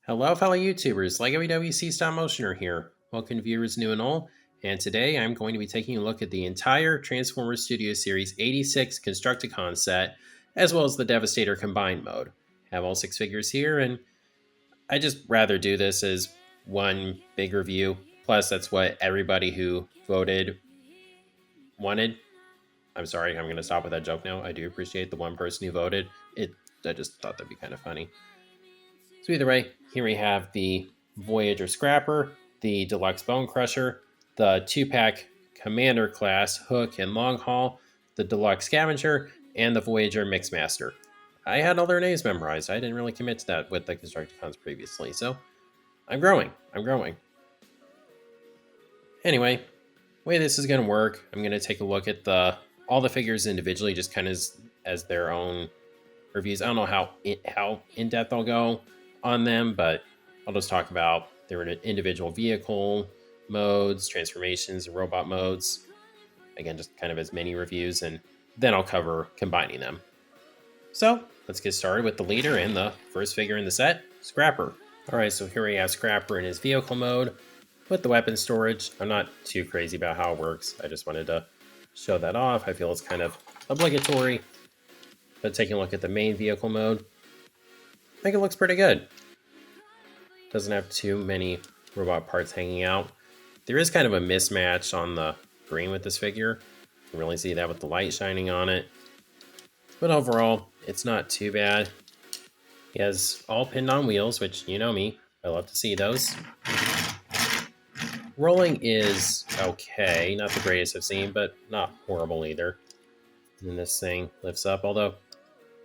Hello, fellow YouTubers. LEGO EWC Stop Motioner here. Welcome viewers new and old. And today I'm going to be taking a look at the entire Transformers Studio Series 86 Constructicon set, as well as the Devastator combined mode. Have all 6 figures here, and I just rather do this as one big review. Plus, that's what everybody who voted wanted. I'm sorry, I'm going to stop with that joke now. I do appreciate the one person who voted. I just thought that'd be kind of funny. So either way, here we have the Voyager Scrapper, the Deluxe Bonecrusher, the 2-pack Commander class Hook and Long Haul, the Deluxe Scavenger, and the Voyager Mixmaster. I had all their names memorized. I didn't really commit to that with the Constructicons previously, so I'm growing. Anyway, the way this is going to work, I'm going to take a look at all the figures individually, just kind of as their own reviews. I don't know how in-depth I'll go on them, but I'll just talk about their individual vehicle modes, transformations, and robot modes. Again, just kind of as mini reviews, and then I'll cover combining them. So let's get started with the leader and the first figure in the set, Scrapper. All right, so here we have Scrapper in his vehicle mode with the weapon storage. I'm not too crazy about how it works. I just wanted to show that off. I feel it's kind of obligatory. But taking a look at the main vehicle mode, I think it looks pretty good. Doesn't have too many robot parts hanging out. There is kind of a mismatch on the green with this figure. You can really see that with the light shining on it. But overall, it's not too bad. He has all pinned on wheels, which you know me, I love to see those. Rolling is okay, not the greatest I've seen, but not horrible either. And then this thing lifts up, although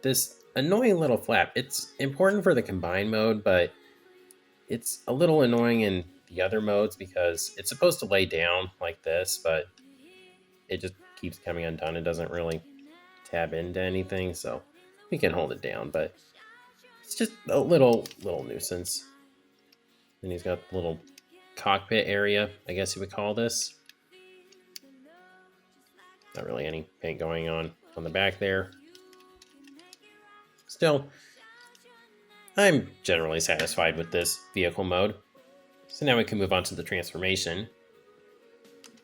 this annoying little flap, it's important for the combined mode, but it's a little annoying in the other modes because it's supposed to lay down like this, but it just keeps coming undone. It doesn't really tab into anything, so we can hold it down, but it's just a little nuisance. Then he's got the little cockpit area, I guess you would call this. Not really any paint going on the back there. Still, I'm generally satisfied with this vehicle mode. So now we can move on to the transformation.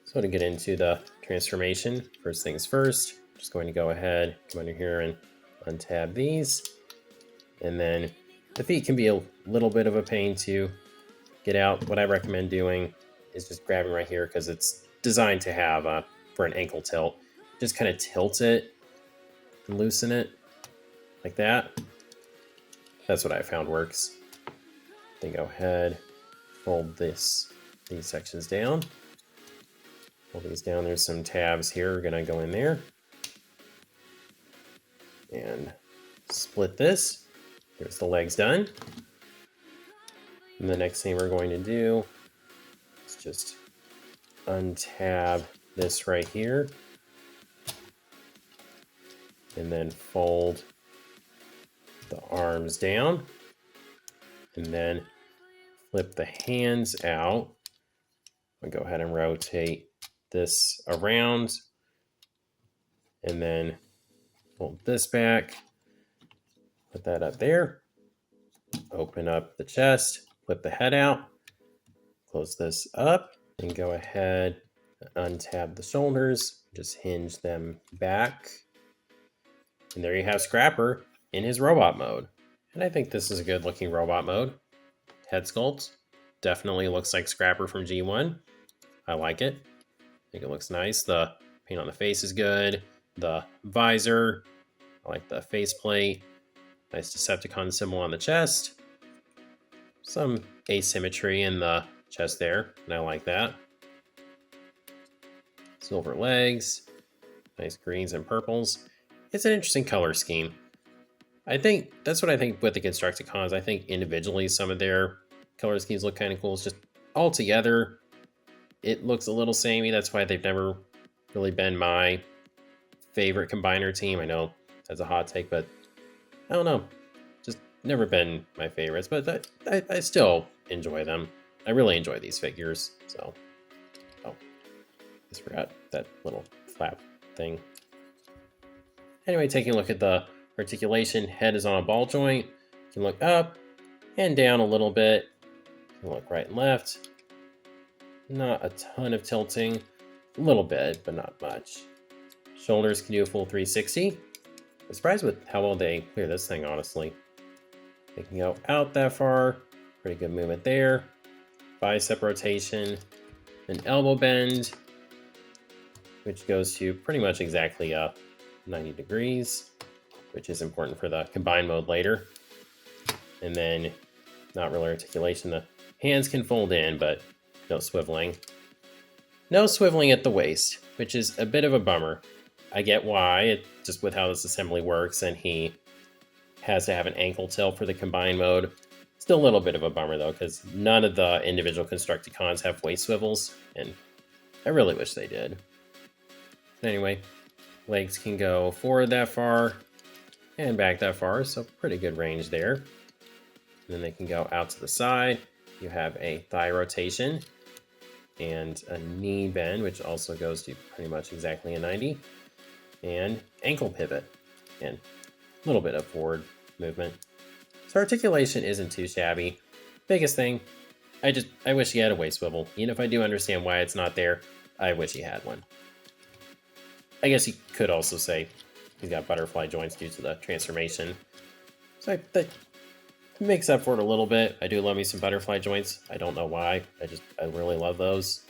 So to get into the transformation, first things first, just going to go ahead, come under here and untab these. And then the feet can be a little bit of a pain to get out. What I recommend doing is just grabbing right here because it's designed to have for an ankle tilt. Just kind of tilt it and loosen it like that. That's what I found works. Then go ahead, fold these sections down. Fold these down. There's some tabs here. We're gonna go in there and split this. There's the legs done. And the next thing we're going to do is just untab this right here. And then fold the arms down. And then flip the hands out. I'll go ahead and rotate this around. And then fold this back. Put that up there. Open up the chest. Flip the head out. Close this up. And go ahead and untab the shoulders. Just hinge them back. And there you have Scrapper in his robot mode. And I think this is a good looking robot mode. Head sculpt definitely looks like Scrapper from G1. I like it. I think it looks nice. The paint on the face is good. The visor, I like the faceplate. Nice Decepticon symbol on the chest. Some asymmetry in the chest there, and I like that. Silver legs, nice greens and purples. It's an interesting color scheme. I think that's what I think with the Constructicons. I think individually some of their color schemes look kind of cool. It's just all together, it looks a little samey. That's why they've never really been my favorite combiner team. I know that's a hot take, but I don't know. Just never been my favorites, but I still enjoy them. I really enjoy these figures. So, oh, just forgot that little flap thing. Anyway, taking a look at the articulation, head is on a ball joint. You can look up, and down a little bit. Look right and left. Not a ton of tilting. A little bit, but not much. Shoulders can do a full 360. I'm surprised with how well they clear this thing, honestly. They can go out that far. Pretty good movement there. Bicep rotation. An elbow bend, which goes to pretty much exactly 90 degrees, which is important for the combined mode later. And then, not really articulation. The hands can fold in, but no swiveling. No swiveling at the waist, which is a bit of a bummer. I get why, just with how this assembly works, and he has to have an ankle tilt for the combined mode. Still a little bit of a bummer, though, because none of the individual Constructicons have waist swivels, and I really wish they did. Anyway, legs can go forward that far and back that far, so pretty good range there. And then they can go out to the side. You have a thigh rotation and a knee bend, which also goes to pretty much exactly a 90, and ankle pivot, and a little bit of forward movement. So articulation isn't too shabby. Biggest thing, I wish he had a waist swivel. Even if I do understand why it's not there, I wish he had one. I guess you could also say he's got butterfly joints due to the transformation. So that makes up for it a little bit. I do love me some butterfly joints. I don't know why. I really love those.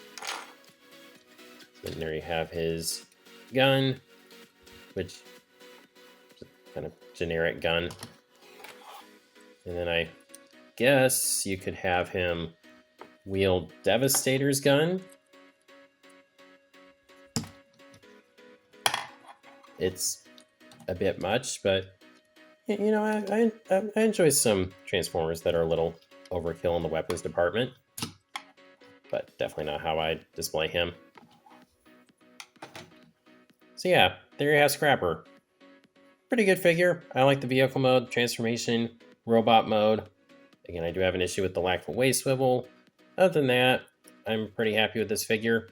And there you have his gun, which is a kind of generic gun. And then I guess you could have him wield Devastator's gun. It's a bit much, but you know, I enjoy some Transformers that are a little overkill in the weapons department, but definitely not how I display him. So yeah, there you have Scrapper. Pretty good figure. I like the vehicle mode, transformation, robot mode. Again, I do have an issue with the lack of a waist swivel. Other than that, I'm pretty happy with this figure.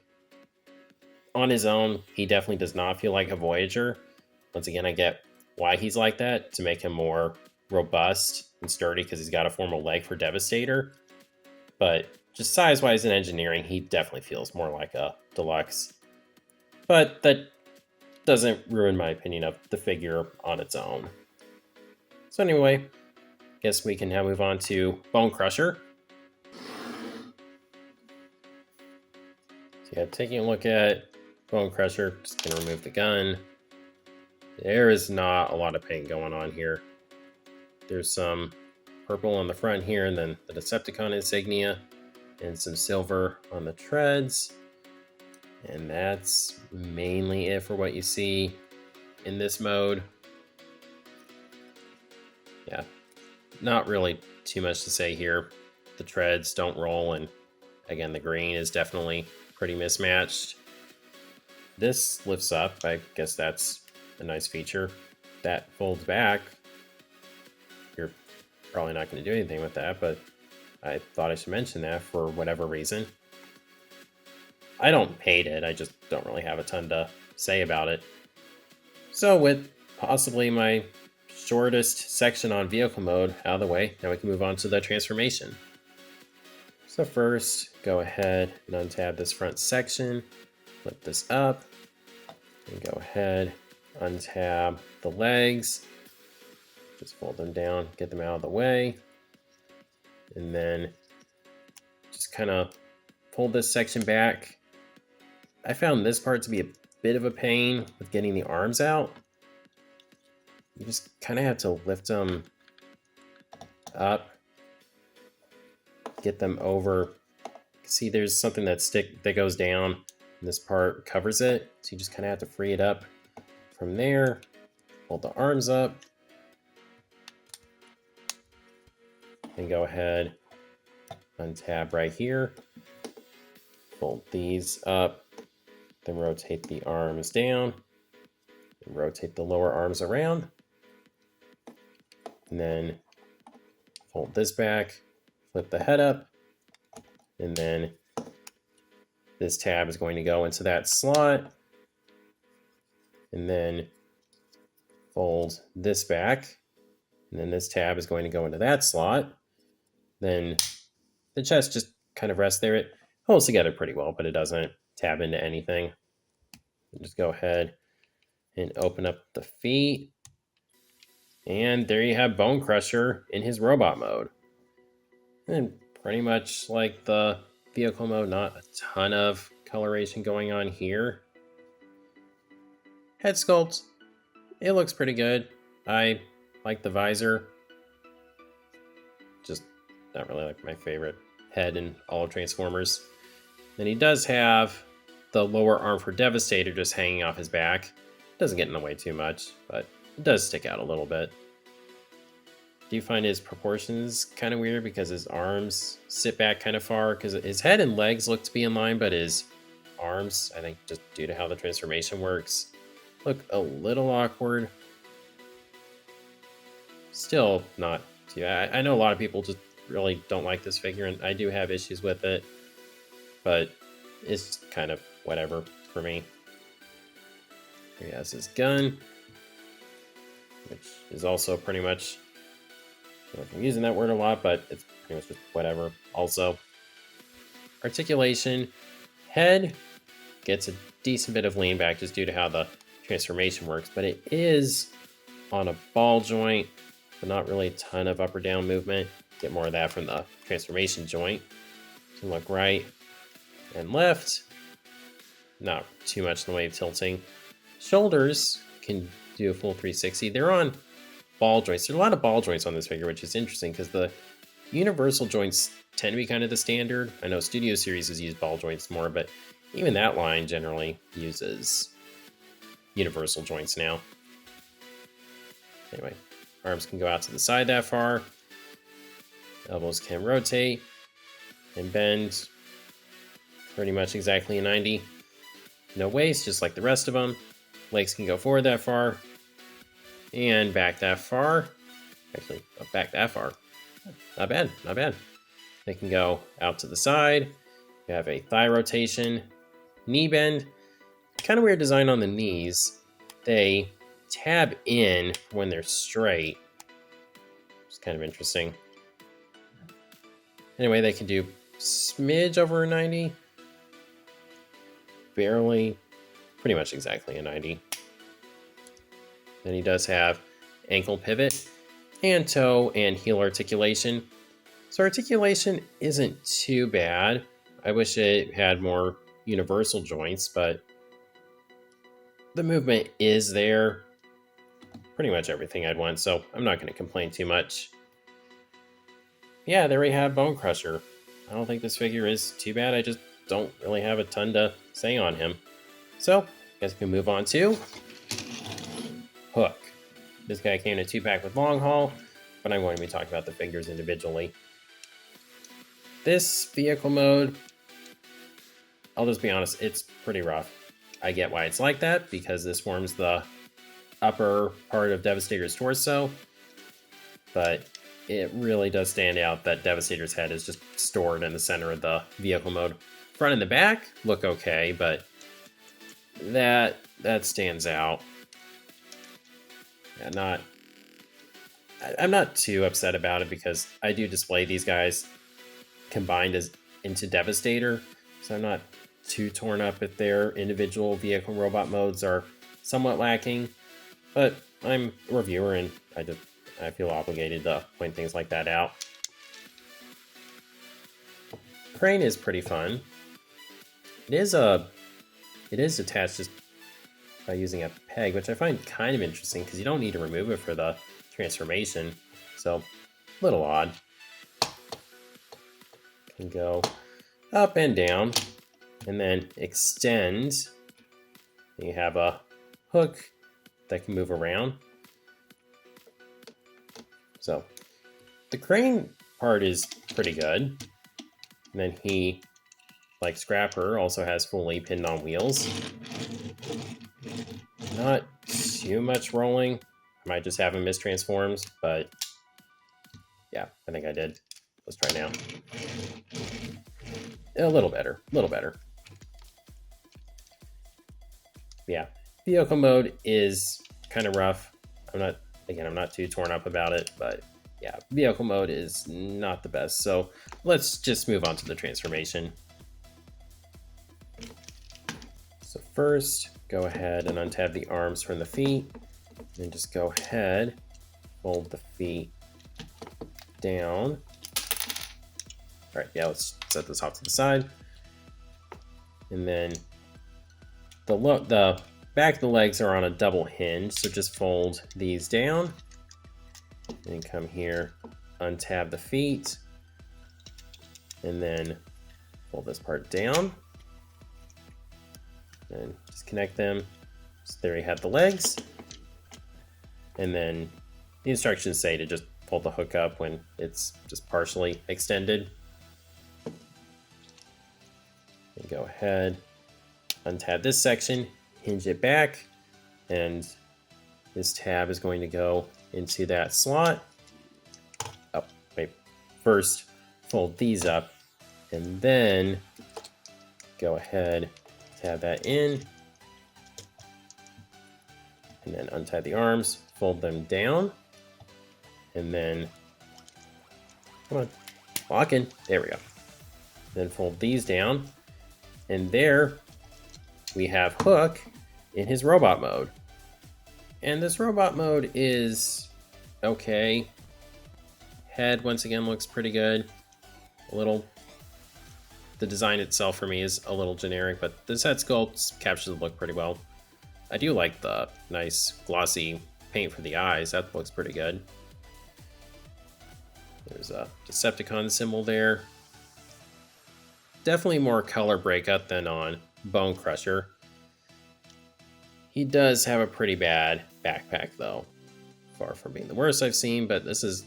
On his own, he definitely does not feel like a Voyager. Once again, I get why he's like that, to make him more robust and sturdy because he's got a formal leg for Devastator. But just size-wise and engineering, he definitely feels more like a deluxe. But that doesn't ruin my opinion of the figure on its own. So anyway, guess we can now move on to Bonecrusher. So yeah, taking a look at Bonecrusher, just gonna remove the gun. There is not a lot of paint going on here. There's some purple on the front here, and then the Decepticon insignia, and some silver on the treads. And that's mainly it for what you see in this mode. Yeah, not really too much to say here. The treads don't roll, and again, the green is definitely pretty mismatched. This lifts up. I guess that's a nice feature. That folds back. You're probably not going to do anything with that, but I thought I should mention that for whatever reason. I don't hate it, I just don't really have a ton to say about it. So with possibly my shortest section on vehicle mode out of the way, now we can move on to the transformation. So first, go ahead and untab this front section, flip this up, and go ahead, untab the legs, just fold them down, get them out of the way, and then just kind of pull this section back. I found this part to be a bit of a pain with getting the arms out. You just kind of have to lift them up, get them over. See, there's something that goes down, and this part covers it. So you just kind of have to free it up from there. Hold the arms up, and go ahead, untab right here. Fold these up. Then rotate the arms down, and rotate the lower arms around, and then fold this back, flip the head up, and then this tab is going to go into that slot, and then fold this back, and then this tab is going to go into that slot, Then the chest just kind of rests there. It holds together pretty well, but it doesn't tab into anything. Just go ahead and open up the feet. And there you have Bonecrusher in his robot mode. And pretty much like the vehicle mode, not a ton of coloration going on here. Head sculpt, it looks pretty good. I like the visor. Just not really like my favorite head in all of Transformers. Then he does have the lower arm for Devastator just hanging off his back. Doesn't get in the way too much, but it does stick out a little bit. Do you find his proportions kind of weird because his arms sit back kind of far? Because his head and legs look to be in line, but his arms, I think just due to how the transformation works, look a little awkward. Still not too... I know a lot of people just really don't like this figure, and I do have issues with it, but it's kind of whatever for me. Here he has his gun, which is also pretty much... I feel like I'm using that word a lot, but it's pretty much just whatever. Also, articulation, head gets a decent bit of lean back just due to how the transformation works, but it is on a ball joint, but not really a ton of up or down movement. Get more of that from the transformation joint. Can look right and left. Not too much in the way of tilting. Shoulders can do a full 360. They're on ball joints. There are a lot of ball joints on this figure, which is interesting because the universal joints tend to be kind of the standard. I know Studio Series has used ball joints more, but even that line generally uses universal joints now. Anyway, arms can go out to the side that far. Elbows can rotate and bend pretty much exactly a 90. No waist, just like the rest of them. Legs can go forward that far and back that far. Actually, back that far. Not bad, not bad. They can go out to the side. You have a thigh rotation, knee bend. Kind of weird design on the knees. They tab in when they're straight. It's kind of interesting. Anyway, they can do smidge over a 90. Barely, pretty much exactly a 90. Then he does have ankle pivot and toe and heel articulation. So articulation isn't too bad. I wish it had more universal joints, but the movement is there. Pretty much everything I'd want, so I'm not going to complain too much. Yeah, there we have Bonecrusher. I don't think this figure is too bad. I just don't really have a ton to say on him. So, I guess we can move on to Hook. This guy came in a 2-pack with Long Haul, but I'm going to be talking about the figures individually. This vehicle mode, I'll just be honest, it's pretty rough. I get why it's like that, because this forms the upper part of Devastator's torso, but it really does stand out that Devastator's head is just stored in the center of the vehicle mode. Front and the back look okay, but that stands out. Yeah, I'm not too upset about it because I do display these guys combined as into Devastator, so I'm not too torn up if their individual vehicle robot modes are somewhat lacking, but I'm a reviewer and I feel obligated to point things like that out. Crane is pretty fun. It is attached just by using a peg, which I find kind of interesting because you don't need to remove it for the transformation. So, a little odd. Can go up and down and then extend. And you have a hook that can move around. So, the crane part is pretty good. And then he, like Scrapper, also has fully pinned on wheels. Not too much rolling. I might just have him mistransformed, but yeah, I think I did. Let's try now. A little better, a little better. Yeah, vehicle mode is kind of rough. I'm not too torn up about it, but yeah, vehicle mode is not the best. So let's just move on to the transformation. So first, go ahead and untab the arms from the feet, and just go ahead, fold the feet down. All right, yeah, let's set this off to the side. And then the back of the legs are on a double hinge, so just fold these down. And come here, untab the feet, and then fold this part down. And just connect them. So there you have the legs. And then the instructions say to just pull the hook up when it's just partially extended. And go ahead, untab this section, hinge it back, and this tab is going to go into that slot. Oh, wait, first fold these up, and then go ahead, tab that in, and then untie the arms, fold them down, and then, come on, lock in, there we go. Then fold these down, and there we have Hook in his robot mode. And this robot mode is okay. Head, once again, looks pretty good. The design itself for me is a little generic, but this head sculpt captures the look pretty well. I do like the nice glossy paint for the eyes. That looks pretty good. There's a Decepticon symbol there. Definitely more color breakup than on Bonecrusher. He does have a pretty bad backpack though. Far from being the worst I've seen, but this is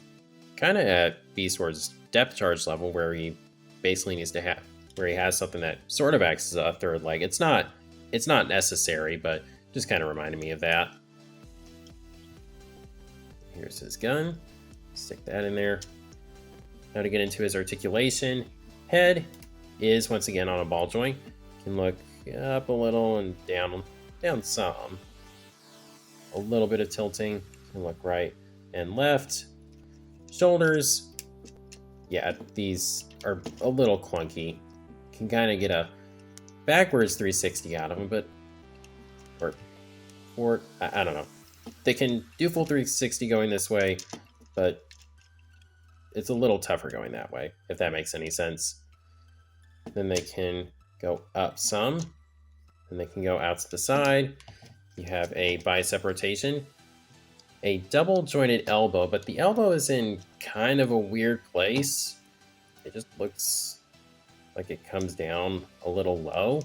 kind of at Beast Wars depth charge level where he basically needs to have, where he has something that sort of acts as a third leg. It's not necessary, but just kind of reminded me of that. Here's his gun. Stick that in there. Now to get into his articulation. Head is once again on a ball joint. Can look up a little and down some. A little bit of tilting. Can look right and left. Shoulders, yeah, these are a little clunky. Can kind of get a backwards 360 out of them, but or I don't know. They can do full 360 going this way, but it's a little tougher going that way, if that makes any sense. Then they can go up some, and they can go out to the side. You have a bicep rotation, a double jointed elbow, but the elbow is in kind of a weird place. It just looks like it comes down a little low,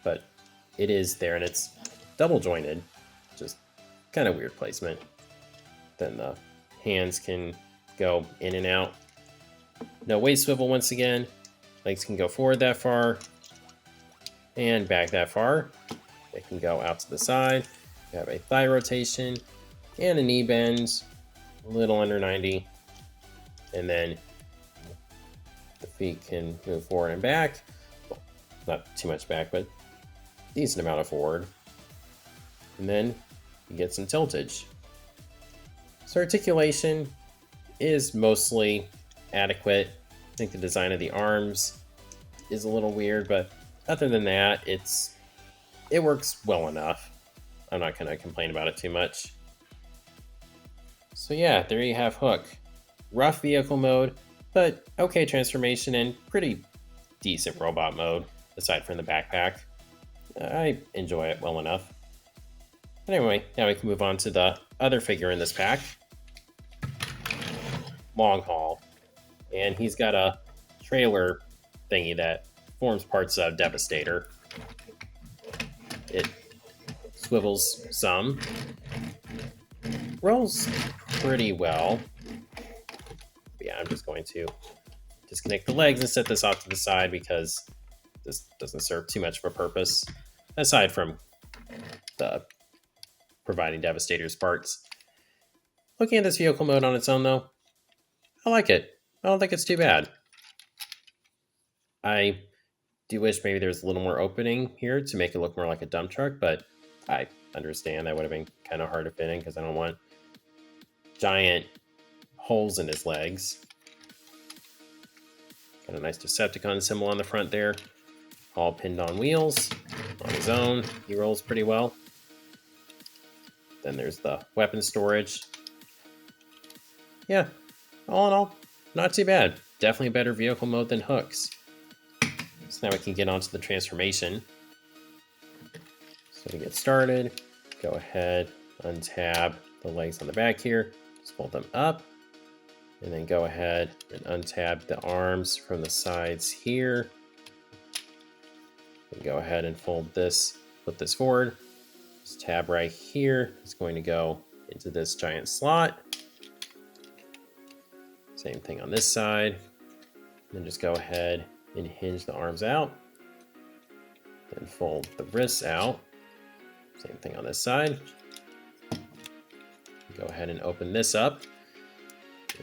but it is there, and it's double jointed. Just kind of weird placement. Then the hands can go in and out. No waist swivel once again. Legs can go forward that far and back that far. They can go out to the side. You have a thigh rotation and a knee bend, a little under 90. And then the feet can move forward and back. Well, not too much back, but decent amount of forward. And then you get some tiltage. So articulation is mostly adequate. I think the design of the arms is a little weird, but other than that, it works well enough. I'm not going to complain about it too much. So yeah, there you have Hook. Rough vehicle mode, but okay transformation and pretty decent robot mode, aside from the backpack. I enjoy it well enough. But anyway, now we can move on to the other figure in this pack. Long Haul. And he's got a trailer thingy that forms parts of Devastator. It swivels some. Rolls pretty well. But yeah, I'm just going to disconnect the legs and set this off to the side because this doesn't serve too much of a purpose, aside from the providing Devastator's parts. Looking at this vehicle mode on its own though, I like it. I don't think it's too bad. I do wish maybe there's a little more opening here to make it look more like a dump truck, but I understand that would have been kind of hard to fit in because I don't want giant holes in his legs. Got a nice Decepticon symbol on the front there. All pinned on wheels. On his own, he rolls pretty well. Then there's the weapon storage. Yeah, all in all, not too bad. Definitely a better vehicle mode than Hook's. So now we can get onto the transformation. So to get started, go ahead, untab the legs on the back here, just fold them up, and then go ahead and untab the arms from the sides here. And go ahead and fold this, put this forward. This tab right here is going to go into this giant slot. Same thing on this side. Then just go ahead and hinge the arms out. Then fold the wrists out. Same thing on this side. Go ahead and open this up.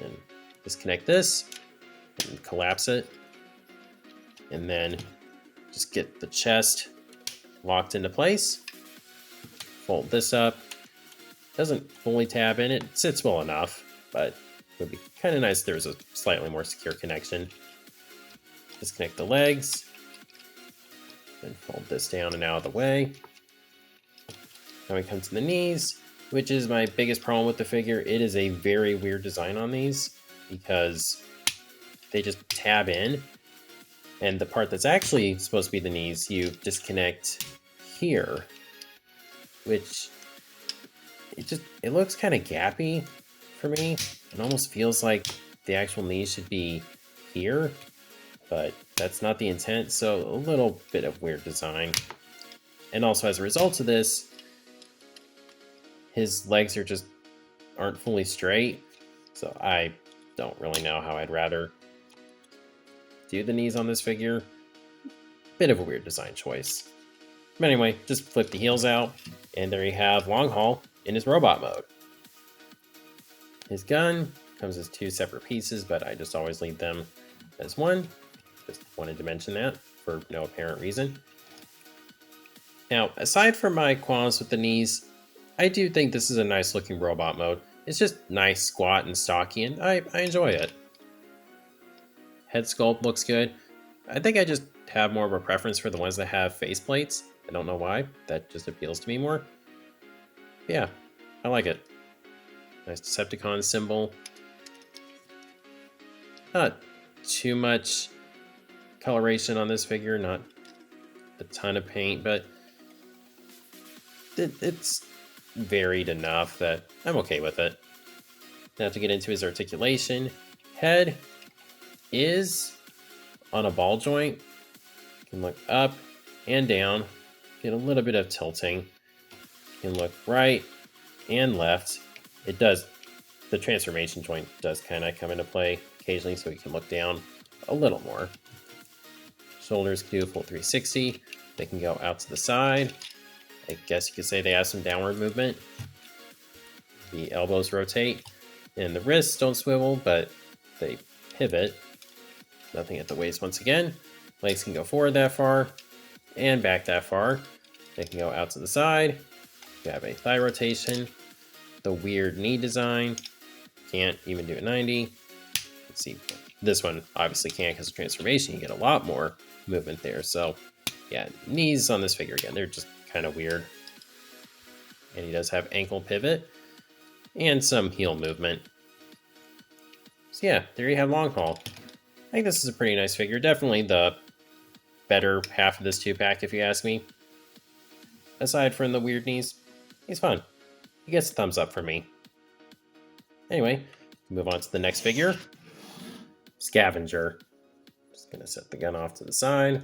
And disconnect this and collapse it. And then just get the chest locked into place. Fold this up. Doesn't fully tab in. It sits well enough, but it would be kind of nice if there was a slightly more secure connection. Disconnect the legs. Then fold this down and out of the way. Now we come to the knees, which is my biggest problem with the figure. It is a very weird design on these because they just tab in. And the part that's actually supposed to be the knees, you disconnect here, which it looks kind of gappy for me. It almost feels like the actual knees should be here, but that's not the intent. So a little bit of weird design. And also as a result of this, his legs aren't fully straight. So I don't really know how I'd rather do the knees on this figure. Bit of a weird design choice. But anyway, just flip the heels out, and there you have Long Haul in his robot mode. His gun comes as two separate pieces, but I just always leave them as one. Just wanted to mention that for no apparent reason. Now, aside from my qualms with the knees, I do think this is a nice looking robot mode. It's just nice, squat, and stocky, and I enjoy it. Head sculpt looks good. I think I just have more of a preference for the ones that have faceplates. I don't know why. That just appeals to me more. Yeah, I like it. Nice Decepticon symbol. Not too much coloration on this figure. Not a ton of paint, but it's varied enough that I'm okay with it. Now to get into his articulation. Head is on a ball joint. You can look up and down, get a little bit of tilting. You can look right and left. The transformation joint does kind of come into play occasionally, so you can look down a little more. Shoulders can do a full 360. They can go out to the side. I guess you could say they have some downward movement. The elbows rotate, and the wrists don't swivel, but they pivot. Nothing at the waist once again. Legs can go forward that far and back that far. They can go out to the side. You have a thigh rotation. The weird knee design. Can't even do a 90. Let's see. This one obviously can't because of transformation. You get a lot more movement there. So yeah, knees on this figure again, they're just kind of weird. And he does have ankle pivot and some heel movement. So yeah, there you have Long Haul. I think this is a pretty nice figure. Definitely the better half of this 2-pack, if you ask me. Aside from the weird knees, he's fun. He gets a thumbs up from me. Anyway, move on to the next figure. Scavenger. Just going to set the gun off to the side.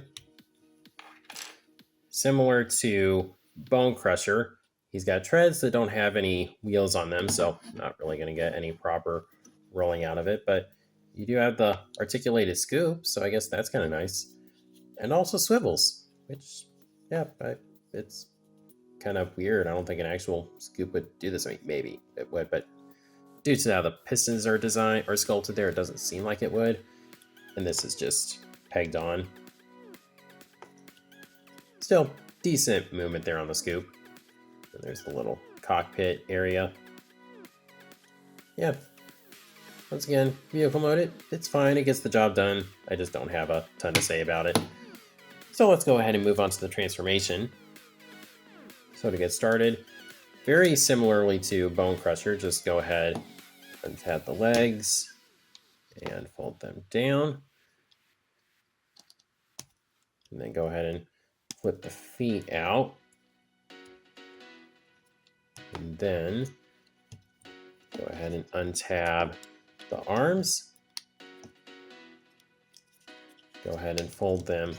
Similar to Bonecrusher, he's got treads that don't have any wheels on them, so not really going to get any proper rolling out of it, but you do have the articulated scoop, so I guess that's kind of nice. And also swivels, which, yeah, it's kind of weird. I don't think an actual scoop would do this. I mean, maybe it would, but due to how the pistons are designed or sculpted there, it doesn't seem like it would. And this is just pegged on. Still, decent movement there on the scoop. And there's the little cockpit area. yeah, once again, vehicle mode, it's fine. It gets the job done. I just don't have a ton to say about it. So let's go ahead and move on to the transformation. So to get started, very similarly to Bonecrusher, just go ahead and tab the legs and fold them down. And then go ahead and flip the feet out. And then go ahead and untab the arms. Go ahead and fold them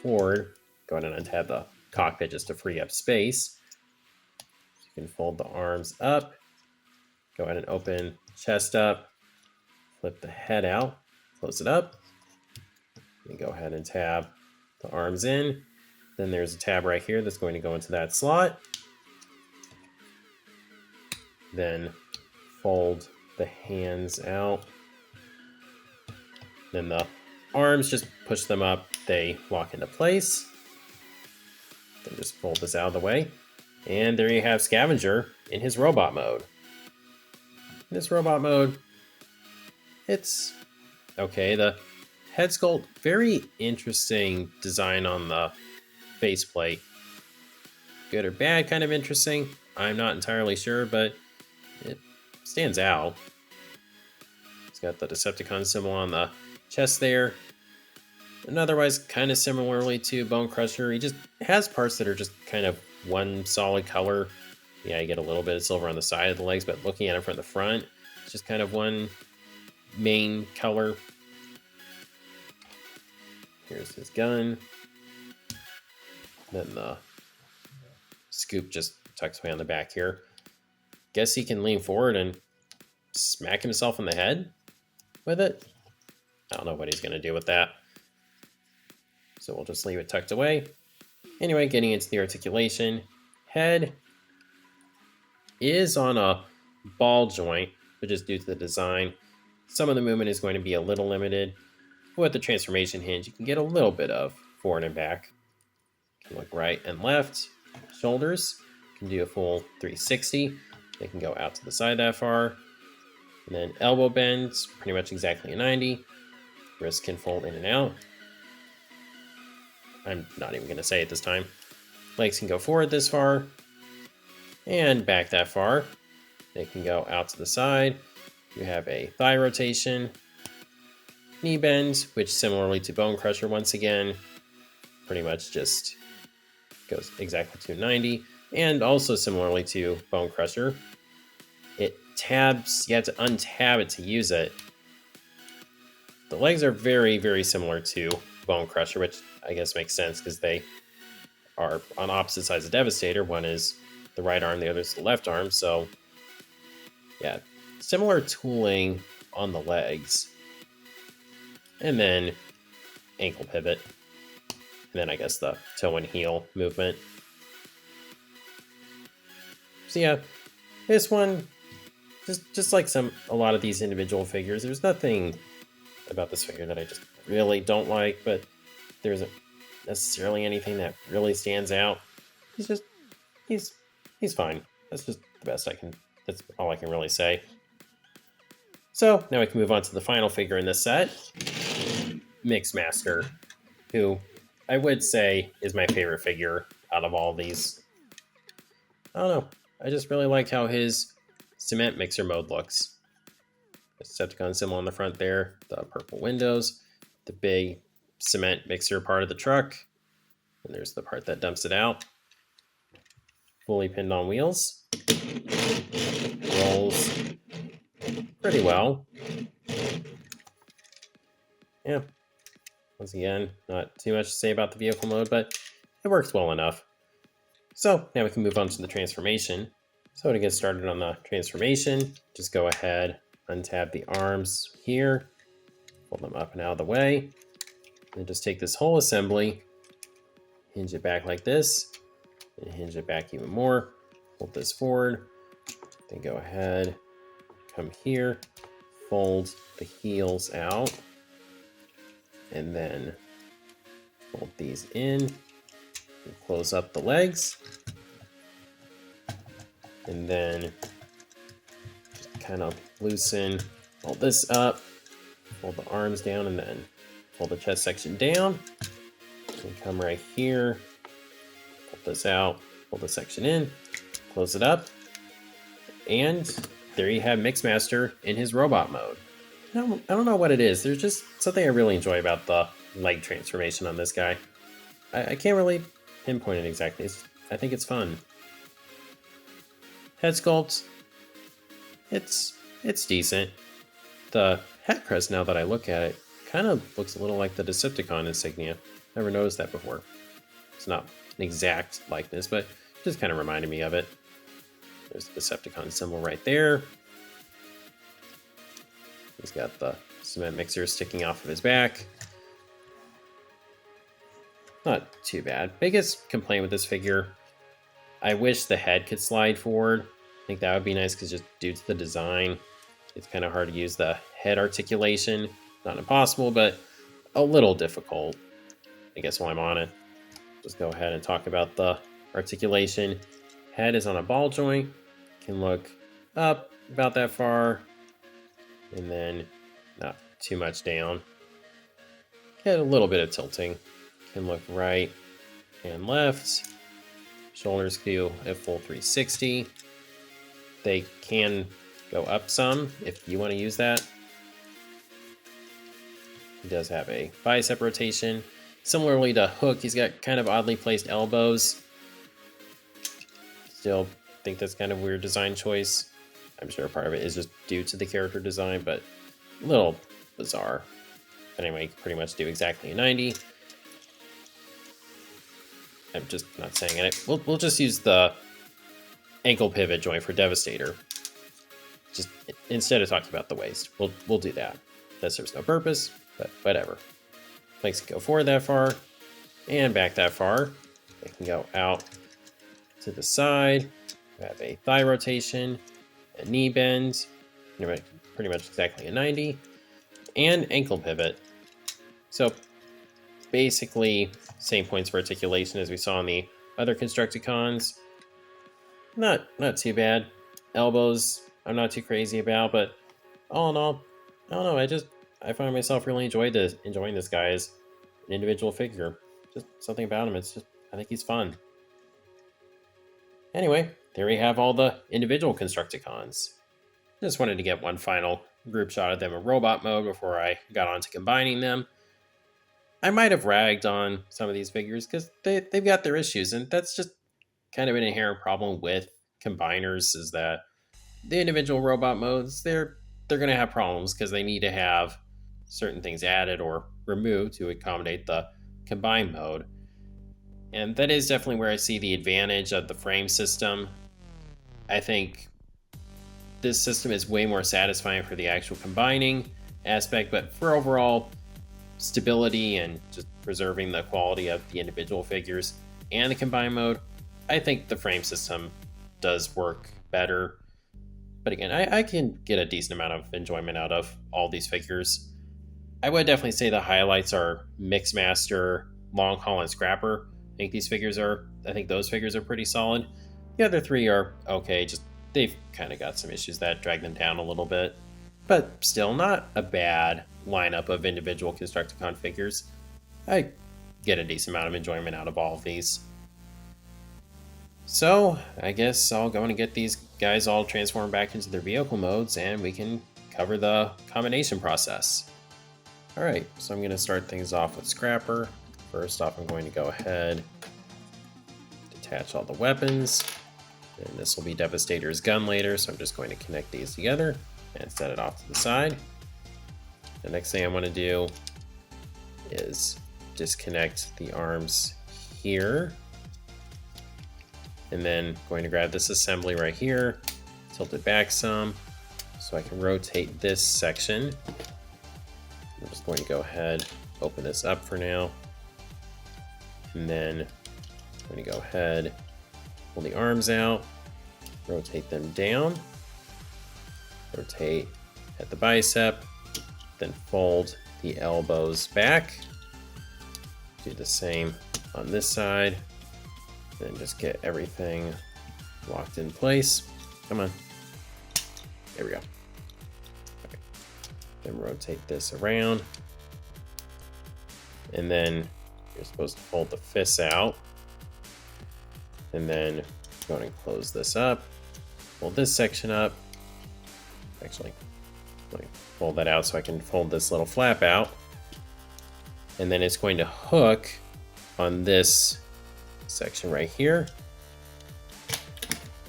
forward. Go ahead and untab the cockpit just to free up space. You can fold the arms up. Go ahead and open chest up. Flip the head out. Close it up. And go ahead and tab the arms in. Then there's a tab right here that's going to go into that slot. Then fold the hands out. Then the arms, just push them up. They lock into place. Then just fold this out of the way. And there you have Scavenger in his robot mode. In this robot mode, it's okay. The head sculpt, very interesting design on the faceplate. Good or bad, kind of interesting. I'm not entirely sure, but it stands out. It's got the Decepticon symbol on the chest there. And otherwise, kind of similarly to Bonecrusher, he just has parts that are just kind of one solid color. Yeah, you get a little bit of silver on the side of the legs, but looking at him from the front, it's just kind of one main color. Here's his gun. Then the scoop just tucks away on the back here. Guess he can lean forward and smack himself in the head with it. I don't know what he's going to do with that. So we'll just leave it tucked away. Anyway, getting into the articulation. Head is on a ball joint, but just due to the design, some of the movement is going to be a little limited. With the transformation hinge, you can get a little bit of forward and back. You can look right and left. Shoulders, you can do a full 360. They can go out to the side that far. And then elbow bends, pretty much exactly a 90. Wrists can fold in and out. I'm not even going to say it this time. Legs can go forward this far and back that far. They can go out to the side. You have a thigh rotation, knee bend, which similarly to Bonecrusher once again, pretty much just goes exactly to 90. And also similarly to Bonecrusher, it tabs, you have to untab it to use it. The legs are very, very similar to Bonecrusher, which I guess makes sense because they are on opposite sides of Devastator. One is the right arm, the other is the left arm. So yeah, similar tooling on the legs. And then ankle pivot. And then I guess the toe and heel movement. So yeah, this one, just like a lot of these individual figures, there's nothing about this figure that I just really don't like, but there isn't necessarily anything that really stands out. He's fine. That's just the best that's all I can really say. So now we can move on to the final figure in this set, Mixmaster, who I would say is my favorite figure out of all these. I don't know. I just really like how his cement mixer mode looks. The Decepticon symbol on the front there, the purple windows, the big cement mixer part of the truck, and there's the part that dumps it out. Fully pinned on wheels. Rolls pretty well. Yeah. Once again, not too much to say about the vehicle mode, but it works well enough. So now we can move on to the transformation. So to get started on the transformation, just go ahead, untab the arms here, pull them up and out of the way, and just take this whole assembly, hinge it back like this, and hinge it back even more. Hold this forward, then go ahead, come here, fold the heels out, and then fold these in, and close up the legs, and then kind of loosen all this up, fold the arms down, and then fold the chest section down. And come right here, pull this out, pull this section in, close it up, and there you have Mixmaster in his robot mode. I don't know what it is. There's just something I really enjoy about the leg transformation on this guy. I can't really pinpoint it exactly. I think it's fun. Head sculpt, it's decent. The head crest, now that I look at it, kind of looks a little like the Decepticon insignia. Never noticed that before. It's not an exact likeness, but it just kind of reminded me of it. There's the Decepticon symbol right there. He's got the cement mixer sticking off of his back. Not too bad. Biggest complaint with this figure, I wish the head could slide forward. I think that would be nice because just due to the design, it's kind of hard to use the head articulation. Not impossible, but a little difficult. I guess while I'm on it, just go ahead and talk about the articulation. Head is on a ball joint, can look up about that far, and then not too much down. Get a little bit of tilting. Can look right and left. Shoulders do a full 360. They can go up some if you want to use that. He does have a bicep rotation. Similarly to Hook, he's got kind of oddly placed elbows. Still think that's kind of a weird design choice. I'm sure part of it is just due to the character design, but a little bizarre. But anyway, you can pretty much do exactly a 90. I'm just not saying it. We'll just use the ankle pivot joint for Devastator. Just instead of talking about the waist, we'll do that. That serves no purpose, but whatever. Legs can go forward that far and back that far. They can go out to the side. We have a thigh rotation, a knee bend, pretty much exactly a 90, and ankle pivot. So basically same points for articulation as we saw in the other Constructicons. Not too bad. Elbows, I'm not too crazy about, but all in all, I don't know. I find myself really enjoying this guy as an individual figure. Just something about him. I think he's fun. Anyway, there we have all the individual Constructicons. Just wanted to get one final group shot of them in robot mode before I got on to combining them. I might have ragged on some of these figures because they've got their issues, and that's just kind of an inherent problem with combiners, is that the individual robot modes, they're going to have problems because they need to have certain things added or removed to accommodate the combined mode. And that is definitely where I see the advantage of the frame system. I think this system is way more satisfying for the actual combining aspect, but for overall stability and just preserving the quality of the individual figures and the combined mode, I think the frame system does work better. But again, I can get a decent amount of enjoyment out of all these figures. I would definitely say the highlights are Mixmaster, Long Haul, and Scrapper. I think those figures are pretty solid. The other three are okay, just they've kind of got some issues that drag them down a little bit. But still not a bad lineup of individual Constructicon figures. I get a decent amount of enjoyment out of all of these. So, I guess I'll go and get these guys all transformed back into their vehicle modes and we can cover the combination process. Alright, so I'm going to start things off with Scrapper. First off, I'm going to go ahead, detach all the weapons. And this will be Devastator's gun later, so I'm just going to connect these together and set it off to the side. The next thing I want to do is disconnect the arms here. And then going to grab this assembly right here, tilt it back some so I can rotate this section. I'm just going to go ahead, open this up for now. And then I'm going to go ahead, pull the arms out, rotate them down, rotate at the bicep, then fold the elbows back. Do the same on this side. Then just get everything locked in place. Come on. There we go. Then rotate this around. And then you're supposed to fold the fists out. And then go ahead and close this up. Fold this section up. Actually, let me fold that out so I can fold this little flap out. And then it's going to hook on this section right here.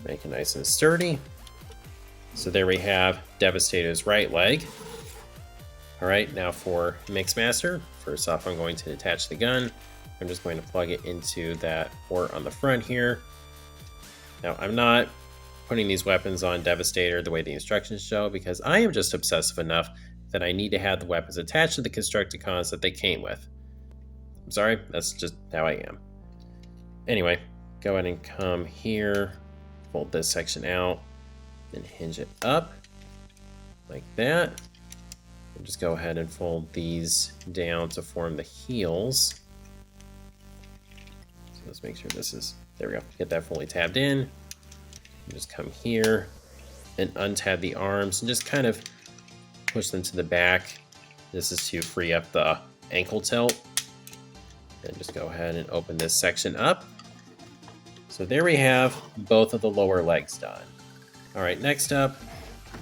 Make it nice and sturdy. So there we have Devastator's right leg. All right, now for Mixmaster. First off, I'm going to attach the gun. I'm just going to plug it into that port on the front here. Now, I'm not putting these weapons on Devastator the way the instructions show because I am just obsessive enough that I need to have the weapons attached to the Constructicons that they came with. I'm sorry, that's just how I am. Anyway, go ahead and come here, fold this section out, and hinge it up like that. And just go ahead and fold these down to form the heels. So let's make sure this is, there we go, get that fully tabbed in. And just come here and untab the arms and just kind of push them to the back. This is to free up the ankle tilt. And just go ahead and open this section up. So there we have both of the lower legs done. All right, next up,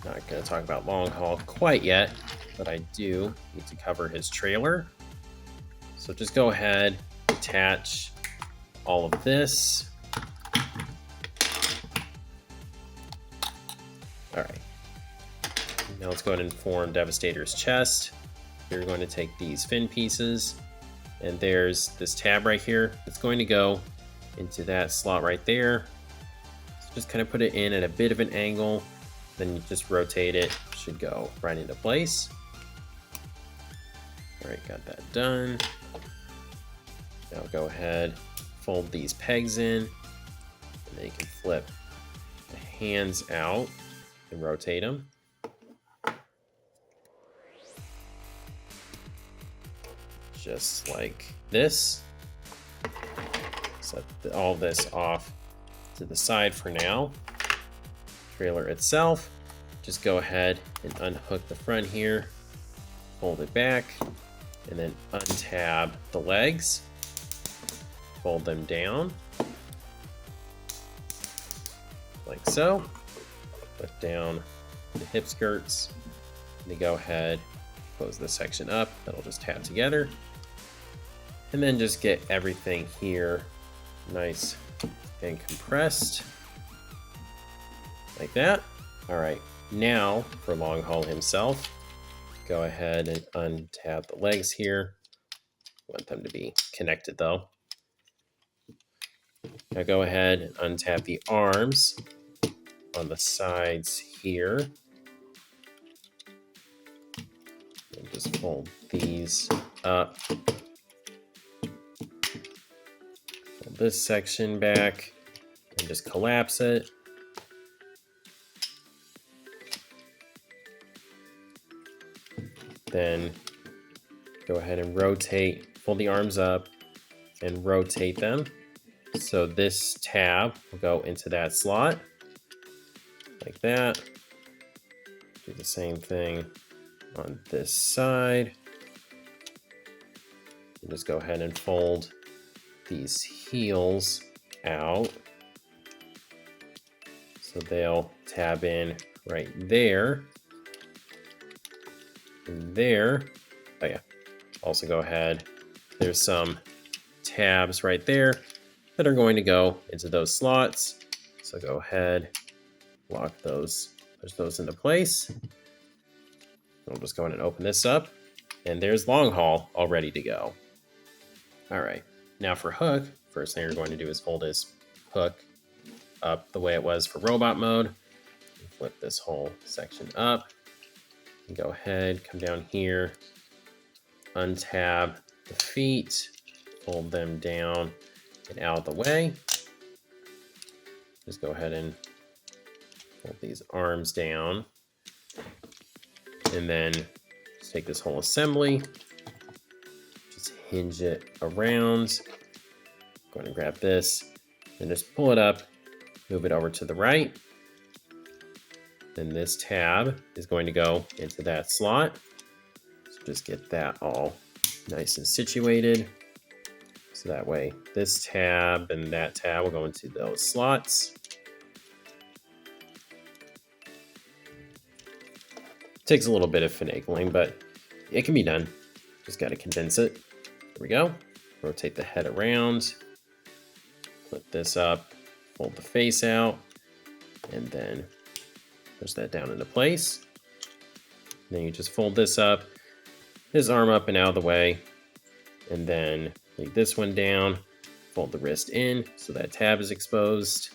not going to talk about long haul quite yet, but I do need to cover his trailer. So just go ahead, attach all of this. All right, now let's go ahead and form Devastator's chest. You're going to take these fin pieces, and there's this tab right here. It's going to go into that slot right there. So just kind of put it in at a bit of an angle, then you just rotate it. It should go right into place. All right, got that done. Now go ahead, fold these pegs in, and then you can flip the hands out and rotate them. Just like this. Set all this off to the side for now. Trailer itself, just go ahead and unhook the front here, fold it back, and then untab the legs, fold them down, like so. Put down the hip skirts, and then go ahead, close this section up, that'll just tab together. And then just get everything here nice and compressed like that. All right, now for long haul himself, go ahead and untab the legs here. Want them to be connected though. Now go ahead and untab the arms on the sides here. And just fold these up. This section back and just collapse it. Then go ahead and rotate, fold the arms up and rotate them. So this tab will go into that slot like that. Do the same thing on this side. And just go ahead and fold these heels out so they'll tab in right there and there. Oh yeah, also go ahead, there's some tabs right there that are going to go into those slots, so go ahead, lock those, push those into place. We'll just go ahead and open this up, and there's long haul all ready to go. All right, now for hook, first thing you're going to do is fold his hook up the way it was for robot mode. Flip this whole section up. And go ahead, come down here, untab the feet, fold them down and out of the way. Just go ahead and fold these arms down. And then just take this whole assembly, just hinge it around. Go ahead and grab this and just pull it up, move it over to the right. Then this tab is going to go into that slot. Just get that all nice and situated. So that way this tab and that tab will go into those slots. Takes a little bit of finagling, but it can be done. Just got to condense it. There we go. Rotate the head around. Flip this up. Fold the face out. And then push that down into place. Then you just fold this up. His arm up and out of the way. And then leave this one down. Fold the wrist in so that tab is exposed.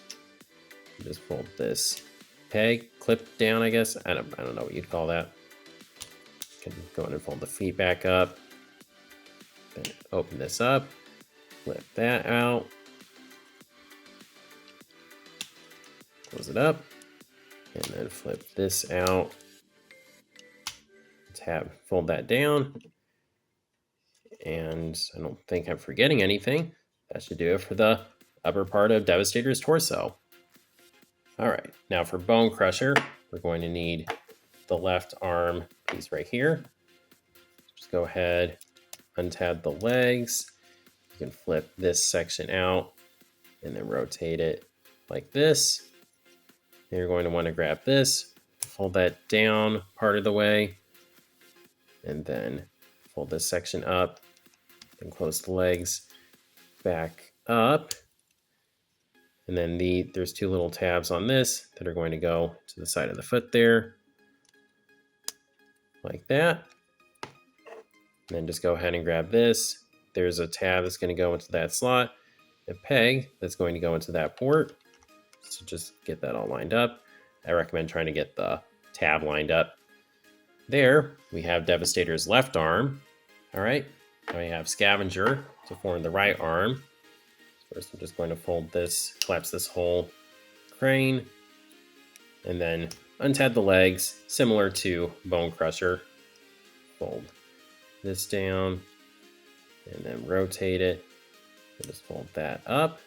Just fold this peg, clip down, I guess. I don't know what you'd call that. Can go in and fold the feet back up. Then open this up, flip that out, close it up, and then flip this out. Tab, fold that down. And I don't think I'm forgetting anything. That should do it for the upper part of Devastator's torso. All right, now for Bonecrusher, we're going to need the left arm piece right here. Just go ahead, untab the legs. You can flip this section out and then rotate it like this. Then you're going to want to grab this, fold that down part of the way, and then fold this section up and close the legs back up. And then there's two little tabs on this that are going to go to the side of the foot there, like that. And then just go ahead and grab this. There's a tab that's going to go into that slot, a peg that's going to go into that port. So just get that all lined up. I recommend trying to get the tab lined up. There, we have Devastator's left arm. All right, now we have Scavenger to form the right arm. First, I'm just going to fold this, collapse this whole crane, and then untab the legs, similar to Bonecrusher. Fold this down, and then rotate it. And just fold that up.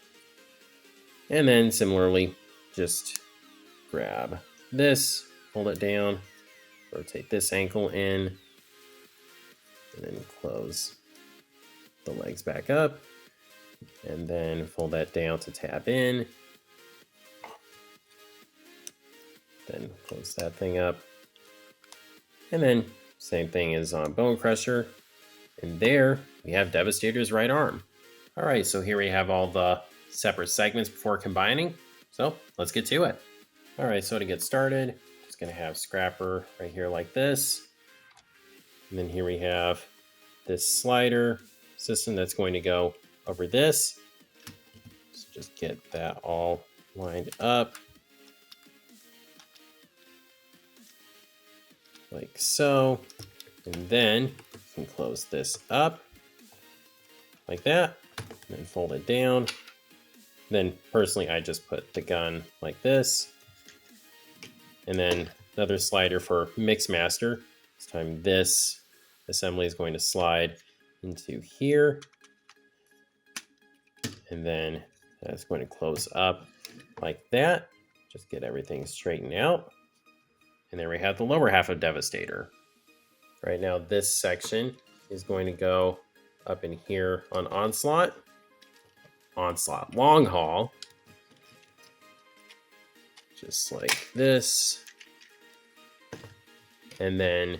And then similarly, just grab this, fold it down, rotate this ankle in, and then close the legs back up. And then fold that down to tab in. Then close that thing up. And then same thing as on Bonecrusher. And there we have Devastator's right arm. All right, so here we have all the separate segments before combining. So let's get to it. All right, so to get started, just gonna have Scrapper right here like this. And then here we have this slider system that's going to go over this. So just get that all lined up like so. And then you can close this up like that, and then fold it down. Then personally, I just put the gun like this. And then another slider for Mixmaster. This time this assembly is going to slide into here. And then that's going to close up like that. Just get everything straightened out. And there we have the lower half of Devastator. Right now, this section is going to go up in here on Onslaught. Onslaught long haul. Just like this. And then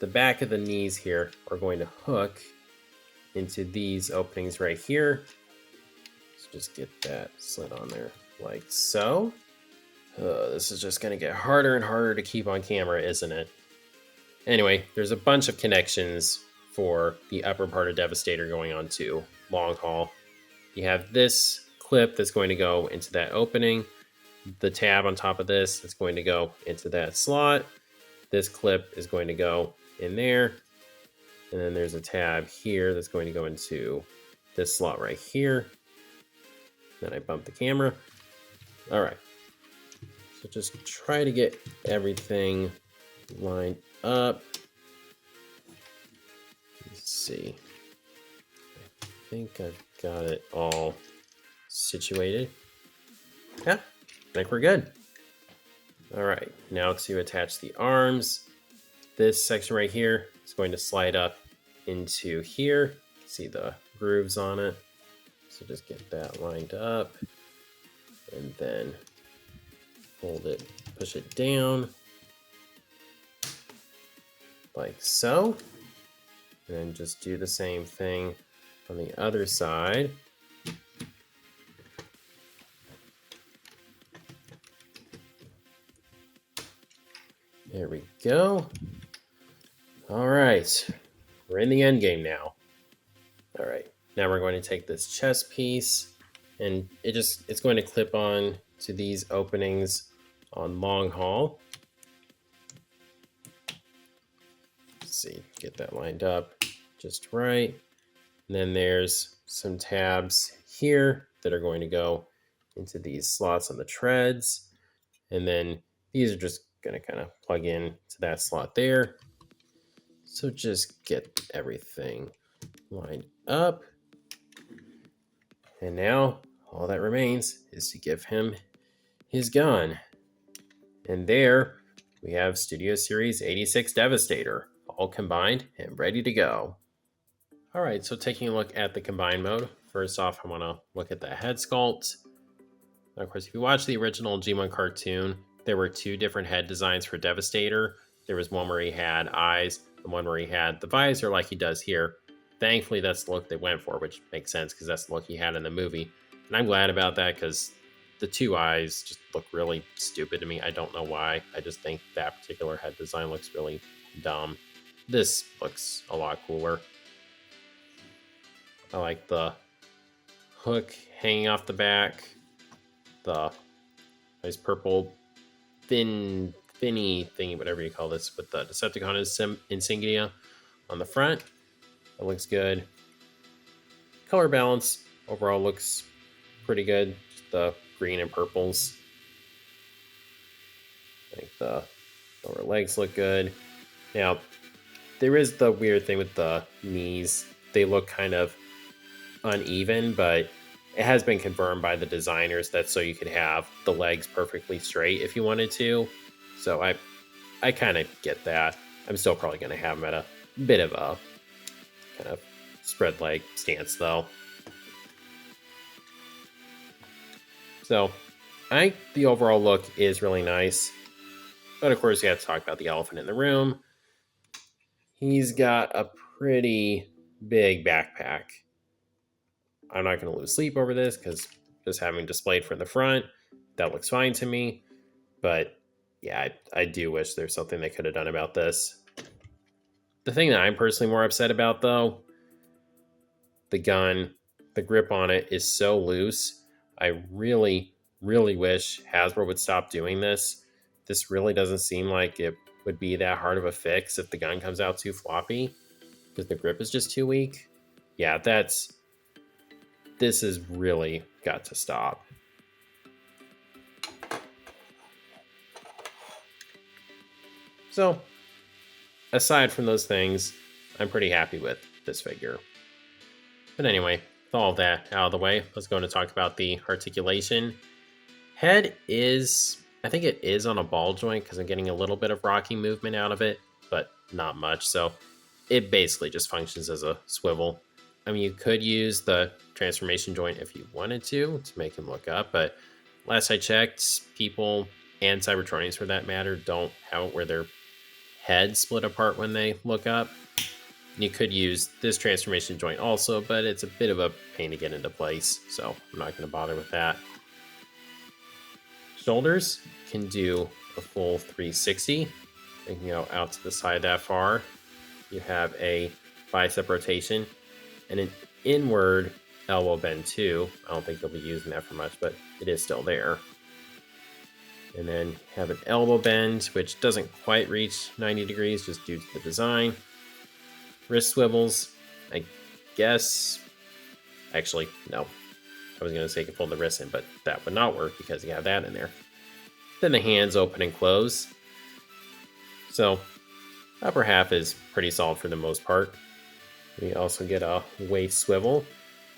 the back of the knees here are going to hook into these openings right here. So just get that slid on there like so. This is just going to get harder and harder to keep on camera, isn't it? Anyway, there's a bunch of connections for the upper part of Devastator going on to long haul. You have this clip that's going to go into that opening. The tab on top of this is going to go into that slot. This clip is going to go in there. And then there's a tab here that's going to go into this slot right here. Then I bump the camera. All right. So just try to get everything lined up. Let's see. I think I've got it all situated. Yeah, I think we're good. All right, now to attach the arms. This section right here It's going to slide up into here. See the grooves on it. So just get that lined up and then hold it, push it down like so. And then just do the same thing on the other side. There we go. All right, we're in the end game now. All right, now we're going to take this chest piece and it's going to clip on to these openings on long haul. Let's see, get that lined up just right. And then there's some tabs here that are going to go into these slots on the treads. And then these are just going to kind of plug in to that slot there. So just get everything lined up. And now all that remains is to give him his gun. And there we have Studio Series 86 Devastator, all combined and ready to go. All right, so taking a look at the combined mode, first off, I want to look at the head sculpt. Now, of course, if you watch the original G1 cartoon, there were two different head designs for Devastator. There was one where he had eyes, and one where he had the visor like he does here. Thankfully, that's the look they went for, which makes sense because that's the look he had in the movie. And I'm glad about that because the two eyes just look really stupid to me. I don't know why. I just think that particular head design looks really dumb. This looks a lot cooler. I like the hook hanging off the back, the nice purple finny thingy, whatever you call this, with the Decepticon insignia on the front. That looks good. Color balance overall looks pretty good. Just the green and purples. I think the lower legs look good. Now, there is the weird thing with the knees. They look kind of uneven, but it has been confirmed by the designers that so you could have the legs perfectly straight if you wanted to. So I kind of get that. I'm still probably going to have them at a bit of a kind of spread leg stance though. So I think the overall look is really nice. But of course, you have to talk about the elephant in the room. He's got a pretty big backpack. I'm not going to lose sleep over this because just having displayed from the front, that looks fine to me. But yeah, I do wish there's something they could have done about this. The thing that I'm personally more upset about, though, the gun, the grip on it is so loose. I really, really wish Hasbro would stop doing this. This really doesn't seem like it would be that hard of a fix if the gun comes out too floppy because the grip is just too weak. Yeah, this has really got to stop. So, aside from those things, I'm pretty happy with this figure. But anyway, with all of that out of the way, let's go on to talk about the articulation. Head is, I think it is on a ball joint because I'm getting a little bit of rocking movement out of it, but not much. So it basically just functions as a swivel. I mean, you could use the transformation joint if you wanted to make him look up, but last I checked, people and Cybertronians for that matter don't have it where their heads split apart when they look up. You could use this transformation joint also, but it's a bit of a pain to get into place, so I'm not going to bother with that. Shoulders can do a full 360. They can go out to the side that far. You have a bicep rotation and an inward elbow bend too. I don't think you'll be using that for much, but it is still there. And then have an elbow bend, which doesn't quite reach 90 degrees just due to the design. Wrist swivels, I guess. Actually, no. I was going to say you can fold the wrist in, but that would not work because you have that in there. Then the hands open and close. So, upper half is pretty solid for the most part. We also get a waist swivel,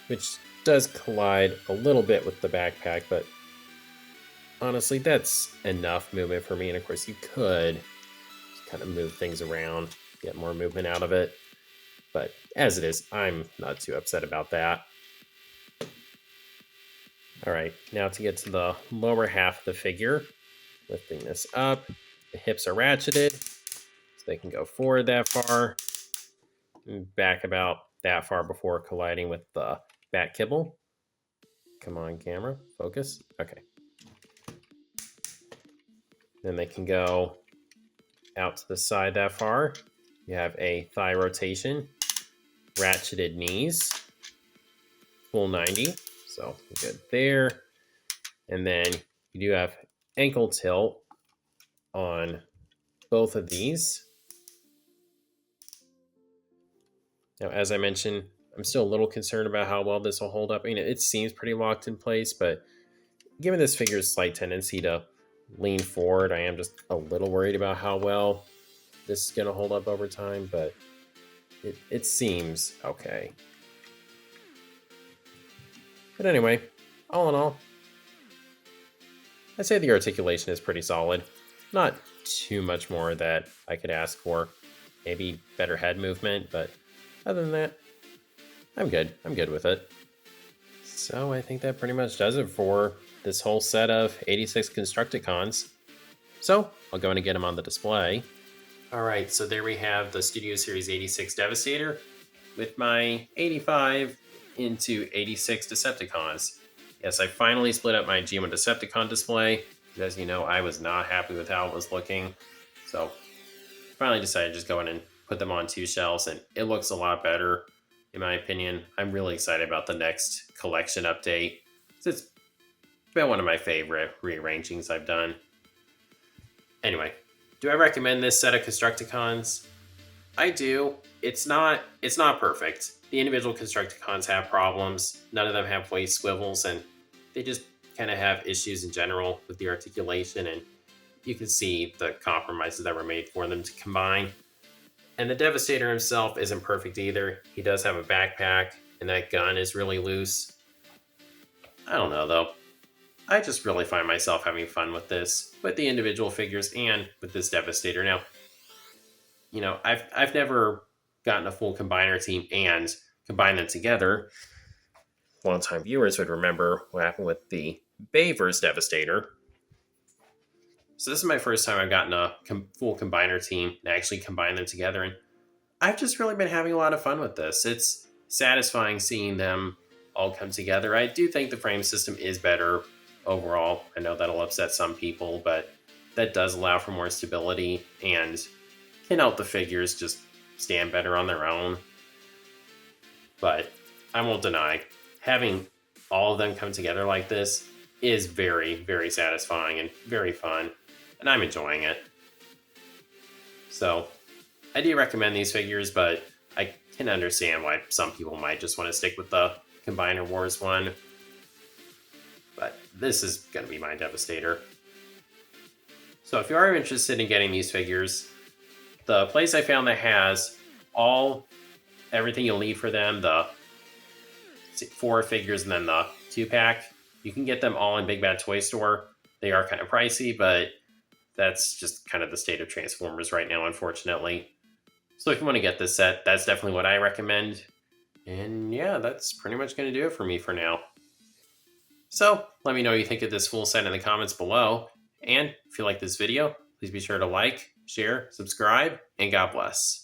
which does collide a little bit with the backpack, but honestly, that's enough movement for me. And of course, you could kind of move things around. get more movement out of it. But as it is, I'm not too upset about that. All right, now to get to the lower half of the figure, lifting this up, the hips are ratcheted, so they can go forward that far, and back about that far before colliding with the back kibble. Come on, camera, focus. Okay. Then they can go out to the side that far. You have a thigh rotation, ratcheted knees, full 90, so good there. And then you do have ankle tilt on both of these. Now, as I mentioned, I'm still a little concerned about how well this will hold up. I mean, it seems pretty locked in place, but given this figure's slight tendency to lean forward, I am just a little worried about how well this is going to hold up over time, but it seems okay. But anyway, all in all, I'd say the articulation is pretty solid. Not too much more that I could ask for. Maybe better head movement, but other than that, I'm good. I'm good with it. So I think that pretty much does it for this whole set of 86 Constructicons. So I'll go in and get them on the display. All right, so there we have the Studio Series 86 Devastator with my 85 into 86 Decepticons. Yes, I finally split up my G1 Decepticon display. As you know, I was not happy with how it was looking. So finally decided to just go in and put them on 2 shelves, and it looks a lot better, in my opinion. I'm really excited about the next collection update. It's been one of my favorite rearrangings I've done. Anyway, do I recommend this set of Constructicons? I do. It's not perfect. The individual Constructicons have problems. None of them have waist swivels, and they just kind of have issues in general with the articulation, and you can see the compromises that were made for them to combine. And the Devastator himself isn't perfect either. He does have a backpack, and that gun is really loose. I don't know, though. I just really find myself having fun with this, with the individual figures and with this Devastator. Now, you know, I've never gotten a full combiner team and combined them together. Longtime viewers would remember what happened with the Bayverse Devastator. So this is my first time I've gotten a full combiner team and actually combine them together, and I've just really been having a lot of fun with this. It's satisfying seeing them all come together. I do think the frame system is better overall. I know that'll upset some people, but that does allow for more stability and can help the figures just stand better on their own. But I won't deny, having all of them come together like this is very, very satisfying and very fun, and I'm enjoying it. So I do recommend these figures, but I can understand why some people might just want to stick with the Combiner Wars one. But this is going to be my Devastator. So if you are interested in getting these figures, the place I found that has everything you'll need for them, the 4 figures and then the 2-pack, you can get them all in Big Bad Toy Store. They are kind of pricey, but that's just kind of the state of Transformers right now, unfortunately. So if you want to get this set, that's definitely what I recommend. And yeah, that's pretty much going to do it for me for now. So let me know what you think of this full set in the comments below. And if you like this video, please be sure to like, share, subscribe, and God bless.